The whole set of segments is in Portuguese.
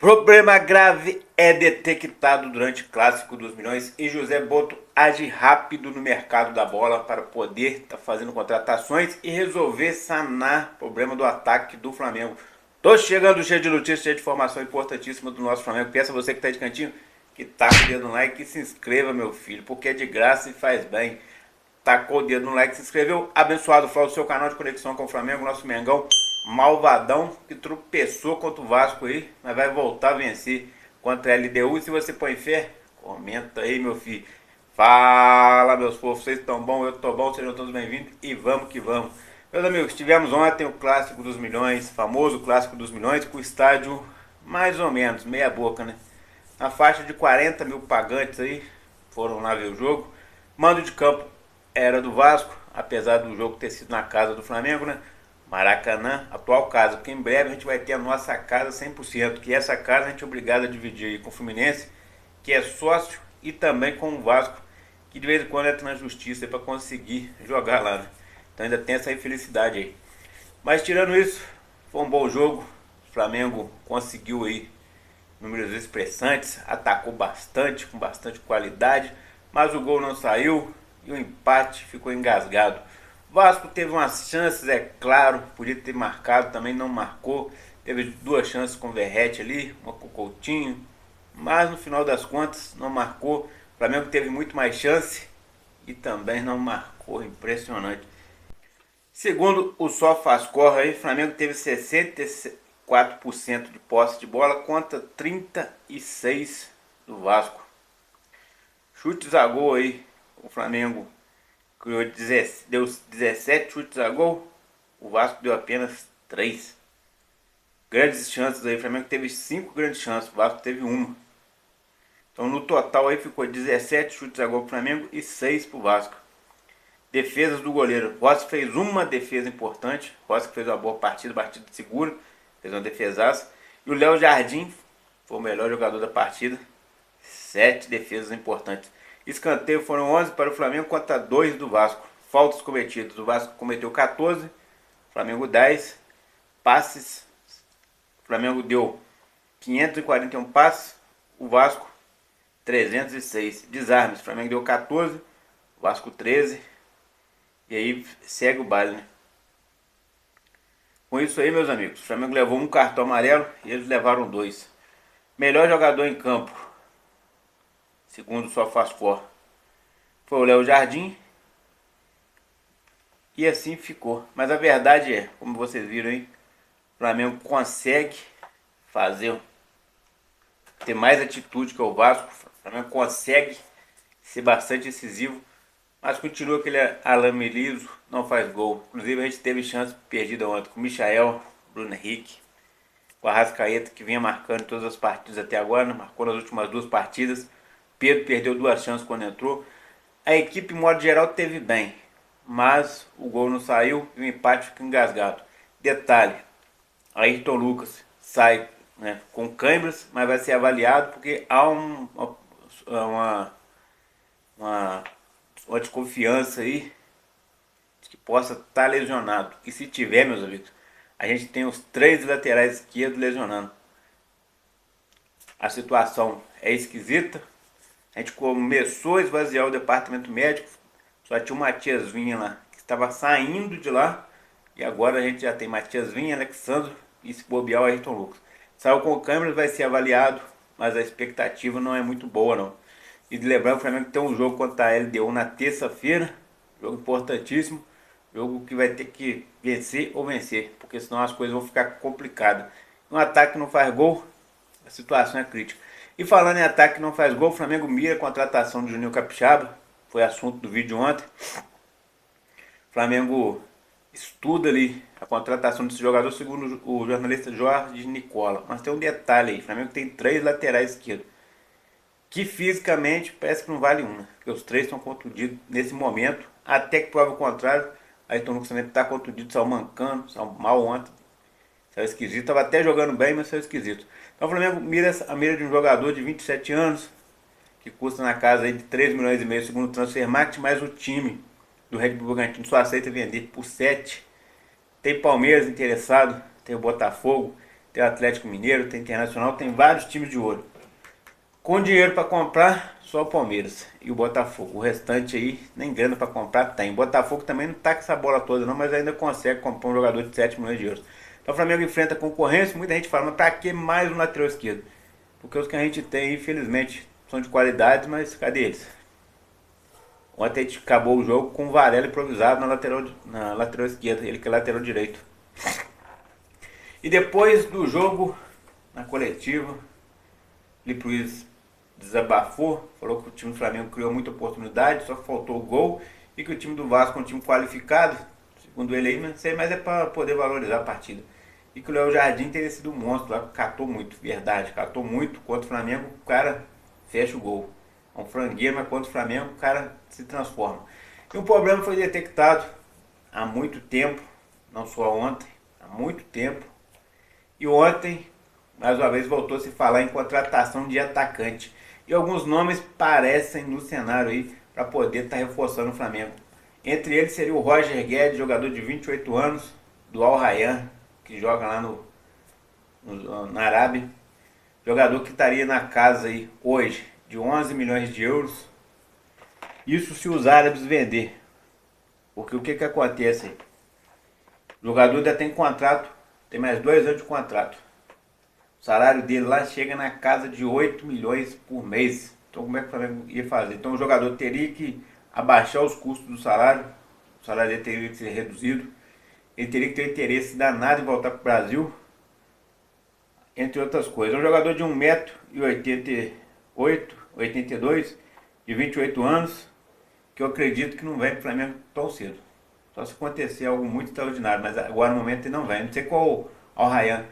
Problema grave é detectado durante o Clássico dos Milhões e José Boto age rápido no mercado da bola para poder estar fazendo contratações e resolver sanar o problema do ataque do Flamengo. Tô chegando cheio de notícias, cheio de informação importantíssima do nosso Flamengo. Peço a você que tá de cantinho que taca o dedo no like e se inscreva, meu filho, porque é de graça e faz bem. Tacou o dedo no like, se inscreveu, abençoado foi o seu canal de conexão com o Flamengo, nosso Mengão malvadão que tropeçou contra o Vasco aí, mas vai voltar a vencer contra a LDU. E se você põe fé, comenta aí, meu filho. Fala, meus povos, vocês estão bom, eu tô bom, sejam todos bem-vindos e vamos que vamos. Meus amigos, tivemos ontem o Clássico dos Milhões, famoso Clássico dos Milhões, com o estádio mais ou menos, meia boca, né? Na faixa de 40 mil pagantes aí, foram lá ver o jogo. Mando de campo era do Vasco, apesar do jogo ter sido na casa do Flamengo, né? Maracanã, atual casa, porque em breve a gente vai ter a nossa casa 100%, que essa casa a gente é obrigado a dividir com o Fluminense, que é sócio, e também com o Vasco, que de vez em quando entra na justiça para conseguir jogar lá, né? Então ainda tem essa infelicidade aí. Mas tirando isso, foi um bom jogo, o Flamengo conseguiu aí números expressantes, atacou bastante, com bastante qualidade, mas o gol não saiu e o empate ficou engasgado. Vasco teve umas chances, é claro, podia ter marcado, também não marcou. Teve duas chances com o Verratti ali, uma com o Coutinho, mas no final das contas não marcou. O Flamengo teve muito mais chance e também não marcou, impressionante. Segundo o SofaScore aí, o Flamengo teve 64% de posse de bola contra 36% do Vasco. Chutes a gol aí, o Flamengo deu 17 chutes a gol, o Vasco deu apenas 3. Grandes chances aí, o Flamengo teve 5 grandes chances, o Vasco teve uma. Então no total aí ficou 17 chutes a gol pro Flamengo e 6 pro Vasco. Defesas do goleiro, Rossi fez uma defesa importante, Rossi fez uma boa partida segura, fez uma defesaça. E o Léo Jardim foi o melhor jogador da partida, 7 defesas importantes. Escanteio foram 11 para o Flamengo contra 2 do Vasco. Faltas cometidas, o Vasco cometeu 14, Flamengo 10. Passes, o Flamengo deu 541 passes, o Vasco 306. Desarmes, o Flamengo deu 14, o Vasco 13. E aí segue o baile, né? Com isso aí, meus amigos, o Flamengo levou um cartão amarelo e eles levaram 2. Melhor jogador em campo, segundo o SofaScore, foi o Léo Jardim. E assim ficou. Mas a verdade é, como vocês viram aí, o Flamengo consegue ter mais atitude que o Vasco. O Flamengo consegue ser bastante decisivo, mas continua aquele alame liso, não faz gol. Inclusive a gente teve chance perdida ontem com o Michael, Bruno Henrique, o Arrascaeta, que vinha marcando todas as partidas até agora, né? Marcou nas últimas 2 partidas. Pedro perdeu 2 chances quando entrou. A equipe, em modo geral, teve bem, mas o gol não saiu e o empate fica engasgado. Detalhe, Ayrton Lucas sai, né, com câimbras, mas vai ser avaliado porque há uma desconfiança aí de que possa estar lesionado. E se tiver, meus amigos, a gente tem os 3 laterais esquerdos lesionando. A situação é esquisita. A gente começou a esvaziar o departamento médico, só tinha o Matias Vinha lá, que estava saindo de lá, e agora a gente já tem Matias Vinha, Alexandre e se bobear o Ayrton Lucas. Saiu com câmeras, vai ser avaliado, mas a expectativa não é muito boa não. E de lembrar, o Flamengo tem um jogo contra a LDU na terça-feira, jogo importantíssimo, jogo que vai ter que vencer ou vencer, porque senão as coisas vão ficar complicadas. Um ataque não faz gol, a situação é crítica. E falando em ataque que não faz gol, o Flamengo mira a contratação do Juninho Capixaba, foi assunto do vídeo ontem. O Flamengo estuda ali a contratação desse jogador, segundo o jornalista Jorge Nicola. Mas tem um detalhe aí, o Flamengo tem 3 laterais esquerdos, que fisicamente parece que não vale uma, porque os 3 estão contundidos nesse momento, até que prova o contrário. Ayrton Lucas também está contundido, saiu mancando, saiu mal ontem. Saiu esquisito, estava até jogando bem, mas saiu esquisito. Então o Flamengo mira a mira de um jogador de 27 anos, que custa na casa aí de 3 milhões e meio segundo o Transfermarkt, mas o time do Red Bull Bragantino só aceita vender por 7. Tem Palmeiras interessado, tem o Botafogo, tem o Atlético Mineiro, tem Internacional, tem vários times de olho. Com dinheiro para comprar, só o Palmeiras e o Botafogo. O restante aí, nem grana para comprar tem. O Botafogo também não tá com essa bola toda não, mas ainda consegue comprar um jogador de 7 milhões de euros. Então o Flamengo enfrenta concorrência, muita gente fala, mas pra que mais um lateral esquerdo? Porque os que a gente tem, infelizmente, são de qualidade, mas cadê eles? Ontem a gente acabou o jogo com o Varela improvisado na lateral esquerda, ele que é lateral direito. E depois do jogo, na coletiva, Felipe Luiz desabafou, falou que o time do Flamengo criou muita oportunidade, só faltou o gol, e que o time do Vasco é um time qualificado, segundo ele aí, não sei, mas é para poder valorizar a partida. E que o Léo Jardim teria sido um monstro lá, catou muito, verdade, catou muito. Contra o Flamengo, o cara fecha o gol. É um frangueiro, mas contra o Flamengo, o cara se transforma. E o problema foi detectado há muito tempo, não só ontem, há muito tempo. E ontem, mais uma vez, voltou a se falar em contratação de atacante. E alguns nomes parecem no cenário aí para poder estar reforçando o Flamengo. Entre eles seria o Roger Guedes, jogador de 28 anos, do Al Rayyan, que joga lá na Arábia. Jogador que estaria na casa aí hoje de 11 milhões de euros. Isso se os árabes vender. Porque o que acontece aí? O jogador ainda tem contrato, tem mais 2 anos de contrato. O salário dele lá chega na casa de 8 milhões por mês. Então como é que o Flamengo ia fazer? Então o jogador teria que abaixar os custos do salário. O salário dele teria que ser reduzido. Ele teria que ter interesse danado em voltar para o Brasil, entre outras coisas. É um jogador de 1,88 m, 82, de 28 anos, que eu acredito que não vem para o Flamengo tão cedo. Só se acontecer algo muito extraordinário, mas agora no momento ele não vem. Não sei qual Al Rayyan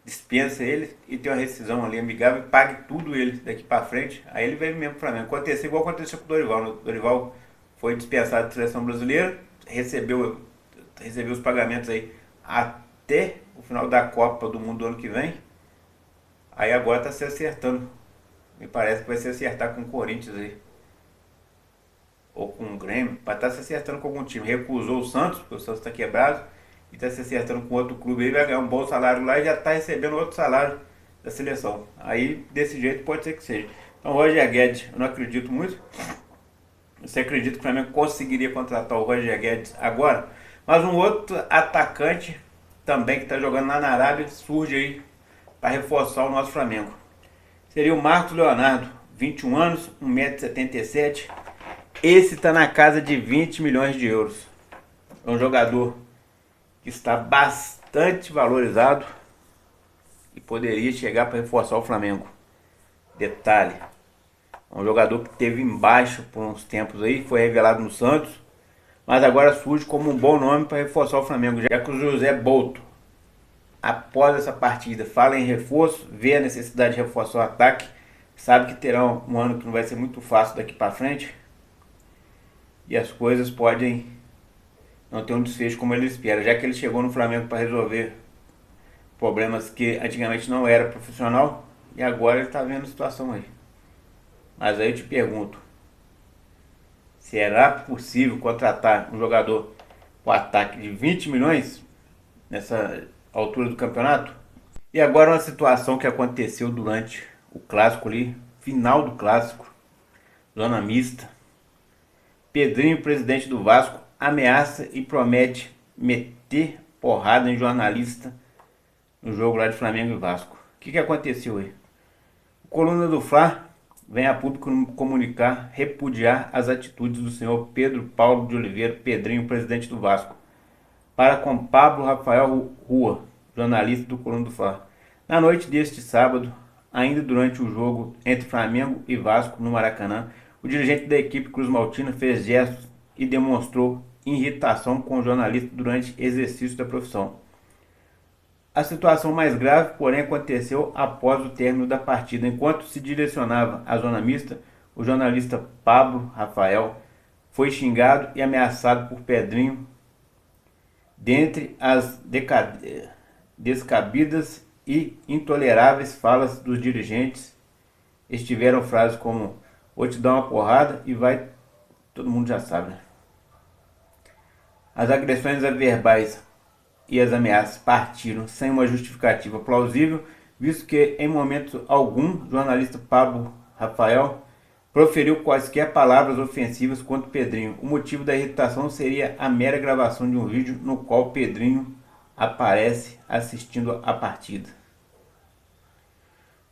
dispensa ele e tem uma rescisão ali amigável e pague tudo ele daqui para frente. Aí ele vem mesmo para o Flamengo. Acontecer igual aconteceu com o Dorival. O Dorival foi dispensado da seleção brasileira, recebeu os pagamentos aí até o final da Copa do Mundo do ano que vem. Aí agora está se acertando. Me parece que vai se acertar com o Corinthians aí. Ou com o Grêmio. Vai estar se acertando com algum time. Recusou o Santos, porque o Santos está quebrado. E está se acertando com outro clube aí. Vai ganhar um bom salário lá e já está recebendo outro salário da seleção. Aí desse jeito pode ser que seja. Então Roger Guedes, eu não acredito muito. Você acredita que o Flamengo conseguiria contratar o Roger Guedes agora? Mas um outro atacante também que está jogando lá na Arábia surge aí para reforçar o nosso Flamengo. Seria o Marcos Leonardo, 21 anos, 1,77 m. Esse está na casa de 20 milhões de euros. É um jogador que está bastante valorizado e poderia chegar para reforçar o Flamengo. Detalhe, é um jogador que teve embaixo por uns tempos aí, foi revelado no Santos, mas agora surge como um bom nome para reforçar o Flamengo, já que o José Boto, após essa partida, fala em reforço, vê a necessidade de reforçar o ataque, sabe que terá um ano que não vai ser muito fácil daqui para frente, e as coisas podem não ter um desfecho como ele espera, já que ele chegou no Flamengo para resolver problemas que antigamente não era profissional, e agora ele está vendo a situação aí. Mas aí eu te pergunto, será possível contratar um jogador com ataque de 20 milhões nessa altura do campeonato? E agora uma situação que aconteceu durante o clássico ali, final do clássico, zona mista. Pedrinho, presidente do Vasco, ameaça e promete meter porrada em jornalista no jogo lá de Flamengo e Vasco. O que aconteceu aí? O Coluna do Fla vem a público comunicar, repudiar as atitudes do senhor Pedro Paulo de Oliveira, Pedrinho, presidente do Vasco, para com Pablo Rafael Rua, jornalista do Coluna do Fla. Na noite deste sábado, ainda durante o jogo entre Flamengo e Vasco no Maracanã, o dirigente da equipe Cruz Maltina fez gestos e demonstrou irritação com o jornalista durante exercício da profissão. A situação mais grave, porém, aconteceu após o término da partida. Enquanto se direcionava à zona mista, o jornalista Pablo Rafael foi xingado e ameaçado por Pedrinho. Dentre as descabidas e intoleráveis falas dos dirigentes, estiveram frases como: vou te dar uma porrada e vai... Todo mundo já sabe, né? As agressões verbais e as ameaças partiram sem uma justificativa plausível, visto que em momento algum o jornalista Pablo Rafael proferiu quaisquer palavras ofensivas contra Pedrinho. O motivo da irritação seria a mera gravação de um vídeo no qual Pedrinho aparece assistindo a partida.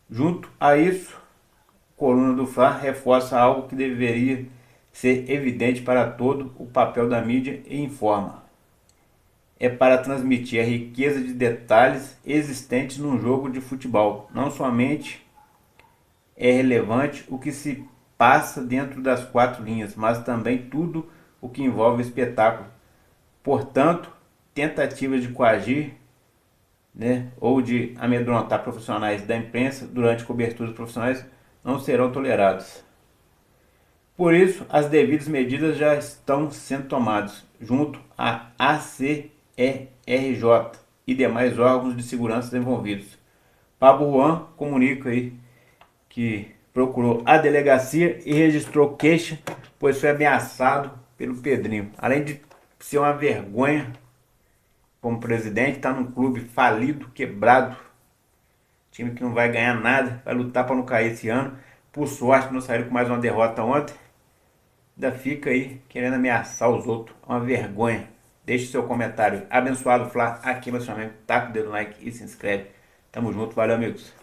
Junto a isso, a coluna do Fla reforça algo que deveria ser evidente para todo o papel da mídia e informa. É para transmitir a riqueza de detalhes existentes num jogo de futebol. Não somente é relevante o que se passa dentro das quatro linhas, mas também tudo o que envolve o espetáculo. Portanto, tentativas de coagir, ou de amedrontar profissionais da imprensa durante coberturas profissionais não serão toleradas. Por isso, as devidas medidas já estão sendo tomadas junto à ACERJ e demais órgãos de segurança envolvidos. Pablo Juan comunica aí que procurou a delegacia e registrou queixa, pois foi ameaçado pelo Pedrinho. Além de ser uma vergonha como presidente, está num clube falido, quebrado, time que não vai ganhar nada, vai lutar para não cair esse ano. Por sorte, não saiu com mais uma derrota ontem. Ainda fica aí querendo ameaçar os outros. Uma vergonha. Deixe seu comentário. Abençoado Fla, aqui no Flamengo. Taca o dedo no like e se inscreve. Tamo junto, valeu amigos.